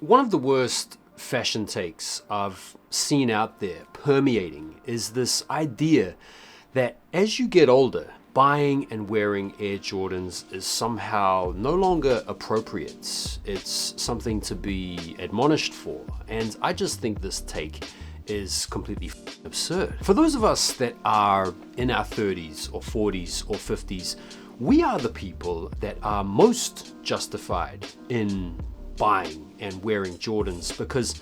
One of the worst fashion takes I've seen out there permeating is this idea that as you get older, buying and wearing Air Jordans is somehow no longer appropriate. It's something to be admonished for. And I just think this take is completely absurd. For those of us that are in our 30s or 40s or 50s, we are the people that are most justified in buying and wearing Jordans because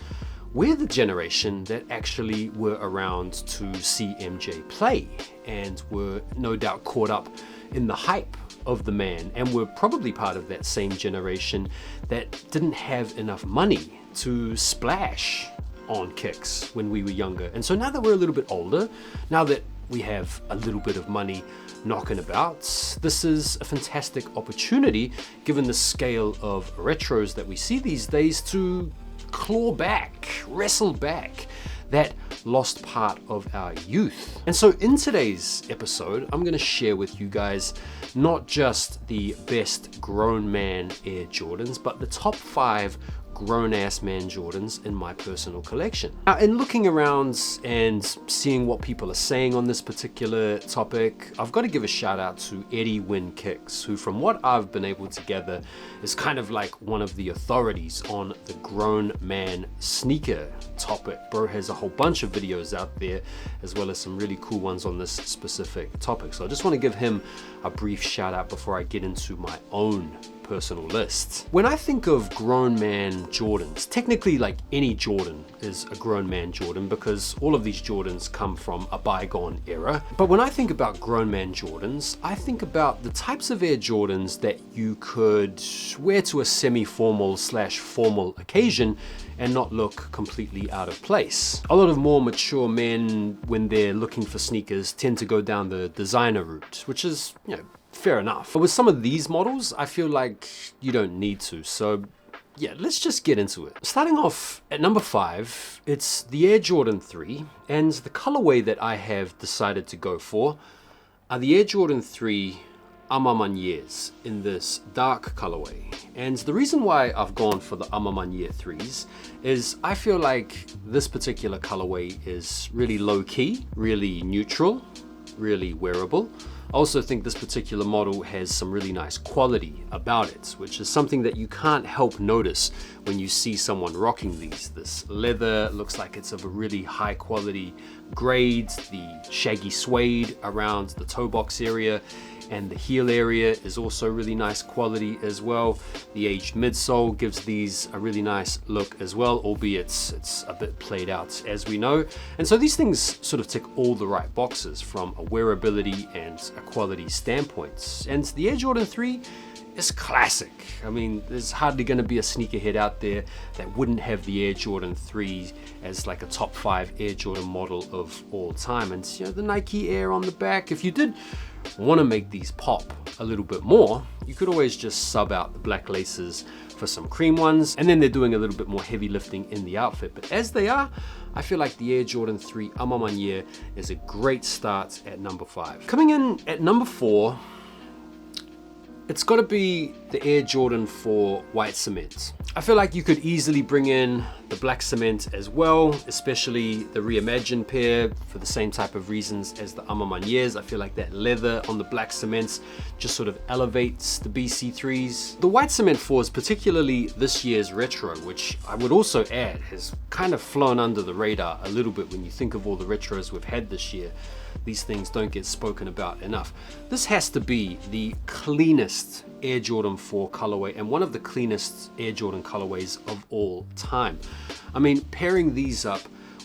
we're the generation that actually were around to see MJ play and were no doubt caught up in the hype of the man, and we're probably part of that same generation that didn't have enough money to splash on kicks when we were younger. And so now that we're a little bit older, now that we have a little bit of money knocking about, this is a fantastic opportunity, given the scale of retros that we see these days, to claw back, wrestle back that lost part of our youth. And so in today's episode, I'm going to share with you guys not just the best grown man Air Jordans, but the top 5 grown-ass man Jordans in my personal collection. Now, in looking around and seeing what people are saying on this particular topic, I've got to give a shout out to Eddie Wynn Kicks, who, from what I've been able to gather, is kind of like one of the authorities on the grown man sneaker topic. Bro has a whole bunch of videos out there, as well as some really cool ones on this specific topic. So I just want to give him a brief shout out before I get into my own personal list. When I think of grown man Jordans, technically like any Jordan is a grown man Jordan because all of these Jordans come from a bygone era. But when I think about grown man Jordans, I think about the types of Air Jordans that you could wear to a semi-formal / formal occasion and not look completely out of place. A lot of more mature men, when they're looking for sneakers, tend to go down the designer route, which is, fair enough. But with some of these models, I feel like you don't need to. So yeah, let's just get into it. Starting off at number 5, it's the Air Jordan 3, and the colorway that I have decided to go for are the Air Jordan 3 Amamaniers in this dark colorway. And the reason why I've gone for the Amamanier 3s is I feel like this particular colorway is really low-key, really neutral, really wearable. I also think this particular model has some really nice quality about it, which is something that you can't help notice when you see someone rocking these. This leather looks like it's of a really high quality grade. The shaggy suede around the toe box area and the heel area is also really nice quality as well. The aged midsole gives these a really nice look as well, albeit it's a bit played out, as we know. And so these things sort of tick all the right boxes from a wearability and a quality standpoint. And the Air Jordan 3 is classic. I mean, there's hardly going to be a sneakerhead out there that wouldn't have the Air Jordan 3 as like a top 5 Air Jordan model of all time. And the Nike Air on the back, if you did want to make these pop a little bit more, you could always just sub out the black laces for some cream ones, and then they're doing a little bit more heavy lifting in the outfit. But as they are, I feel like the Air Jordan 3 Amamanier is a great start at number 5. Coming in at number 4, it's got to be the Air Jordan 4 white cement. I feel like you could easily bring in the black cement as well, especially the reimagined pair for the same type of reasons as the Amamaniers. I feel like that leather on the black cements just sort of elevates the BC3s. The white cement 4s, particularly this year's retro, which I would also add has kind of flown under the radar a little bit when you think of all the retros we've had this year. These things don't get spoken about enough. This has to be the cleanest Air Jordan 4 colorway and one of the cleanest Air Jordan colorways of all time. I mean, pairing these up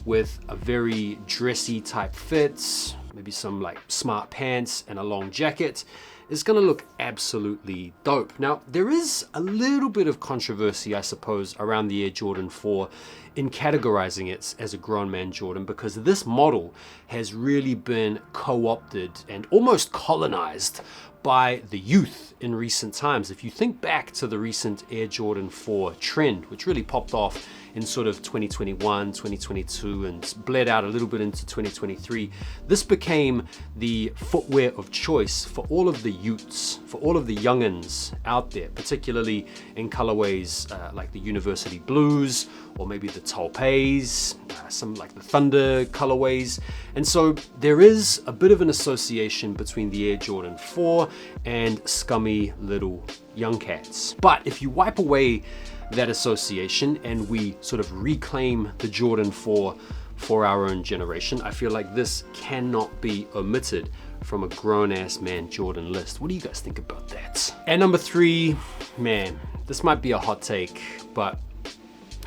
with a very dressy type fit, maybe some like smart pants and a long jacket, is going to look absolutely dope. Now, there is a little bit of controversy, I suppose, around the Air Jordan 4 in categorizing it as a grown man Jordan, because this model has really been co-opted and almost colonized by the youth in recent times. If you think back to the recent Air Jordan 4 trend, which really popped off in sort of 2021, 2022, and bled out a little bit into 2023, this became the footwear of choice for all of the youths, for all of the youngins out there, particularly in colorways like the University Blues, or maybe the Taupe's, some like the Thunder colorways. And so there is a bit of an association between the Air Jordan 4 and scummy little young cats. But if you wipe away that association and we sort of reclaim the Jordan 4 for our own generation, I feel like this cannot be omitted from a grown-ass man Jordan list. What do you guys think about that? At number 3, man, this might be a hot take, but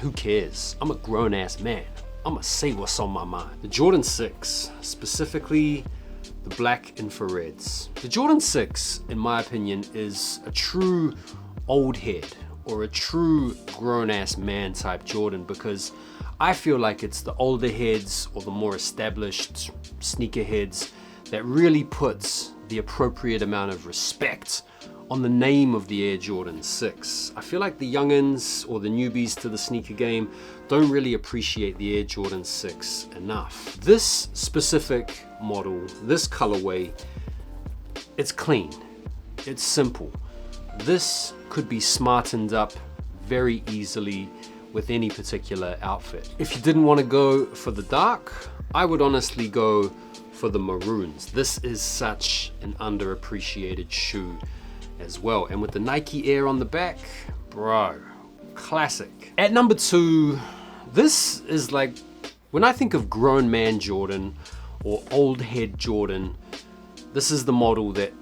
who cares? I'm a grown-ass man. I'm gonna say what's on my mind. The Jordan 6, specifically the black infrareds. The Jordan 6, in my opinion, is a true old head, or a true grown-ass man type Jordan, because I feel like it's the older heads or the more established sneakerheads that really puts the appropriate amount of respect on the name of the Air Jordan 6. I feel like the youngins or the newbies to the sneaker game don't really appreciate the Air Jordan 6 enough. This specific model, this colorway, it's clean, it's simple. This could be smartened up very easily with any particular outfit. If you didn't want to go for the dark, I would honestly go for the maroons. This is such an underappreciated shoe as well. And with the Nike Air on the back, bro, classic. At number 2, this is like, when I think of grown man Jordan or old head Jordan, this is the model that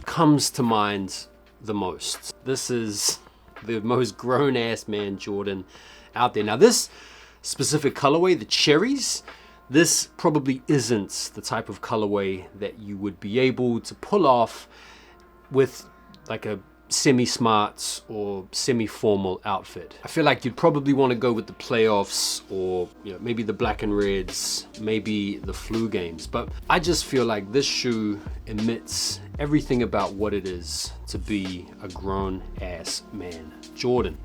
comes to mind the most. This is the most grown-ass man Jordan out there. Now this specific colorway, the cherries, this probably isn't the type of colorway that you would be able to pull off with like a semi-smart or semi-formal outfit. I feel like you'd probably want to go with the playoffs, or maybe the black and reds, maybe the flu games. But I just feel like this shoe emits everything about what it is to be a grown-ass man Jordan.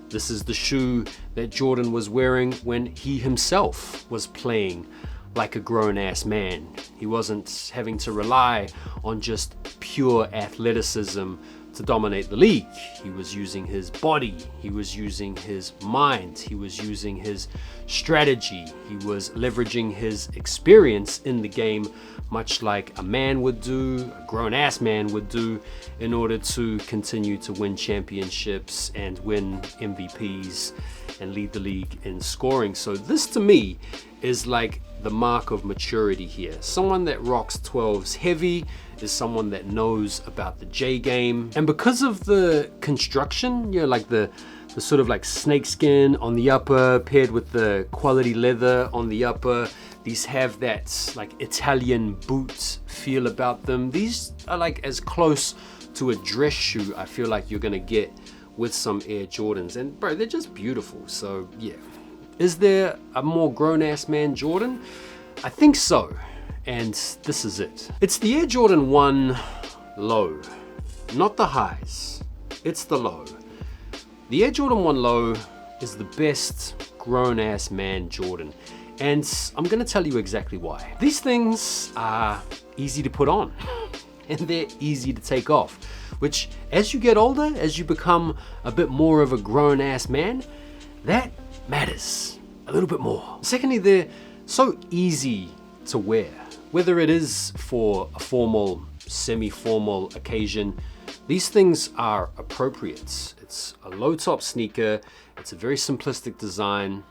This is the shoe that Jordan was wearing when he himself was playing like a grown-ass man. He wasn't having to rely on just pure athleticism to dominate the league. He was using his body, he was using his mind, he was using his strategy, he was leveraging his experience in the game, much like a man would do, a grown-ass man would do, in order to continue to win championships and win MVPs and lead the league in scoring. So this to me is like the mark of maturity here. Someone that rocks 12s heavy is someone that knows about the J game. And because of the construction, like the sort of like snakeskin on the upper paired with the quality leather on the upper, these have that like Italian boot feel about them. These are like as close to a dress shoe I feel like you're gonna get with some Air Jordans. And bro, they're just beautiful. So yeah. Is there a more grown-ass man Jordan? I think so, and this is it. It's the Air Jordan 1 low, not the highs, it's the low. The Air Jordan 1 low is the best grown-ass man Jordan, and I'm gonna tell you exactly why. These things are easy to put on, and they're easy to take off, which as you get older, as you become a bit more of a grown-ass man, that matters a little bit more. Secondly, they're so easy to wear, whether it is for a formal, semi-formal occasion. These things are appropriate. It's a low top sneaker, it's a very simplistic design.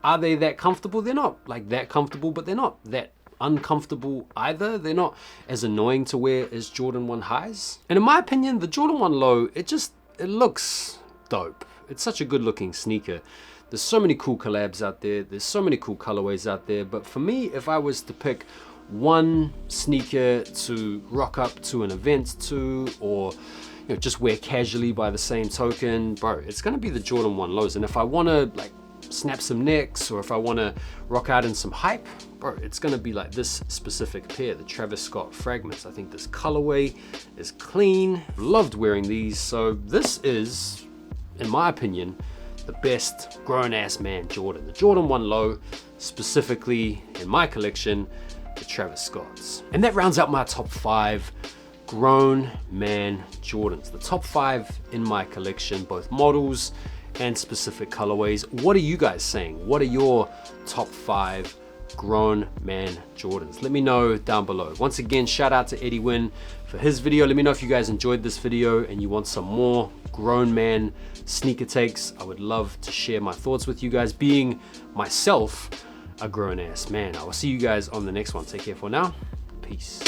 Are they that comfortable? They're not like that comfortable, but they're not that uncomfortable either. They're not as annoying to wear as Jordan 1 highs. And in my opinion, the Jordan 1 low, it looks dope. It's such a good looking sneaker. There's so many cool collabs out there. There's so many cool colorways out there. But for me, if I was to pick one sneaker to rock up to an event to, or just wear casually by the same token, bro, it's gonna be the Jordan 1 lows. And if I wanna like snap some necks, or if I wanna rock out in some hype, bro, it's gonna be like this specific pair, the Travis Scott Fragments. I think this colorway is clean. Loved wearing these. So this is, in my opinion, the best grown-ass man Jordan. The Jordan 1 Low, specifically in my collection, the Travis Scotts. And that rounds out my top 5 grown man Jordans. The top 5 in my collection, both models and specific colorways. What are you guys saying? What are your top 5 grown man Jordans? Let me know down below. Once again, shout out to Eddie Wynn for his video. Let me know if you guys enjoyed this video and you want some more grown man sneaker takes. I would love to share my thoughts with you guys, being myself a grown ass man. I will see you guys on the next one. Take care for now. Peace.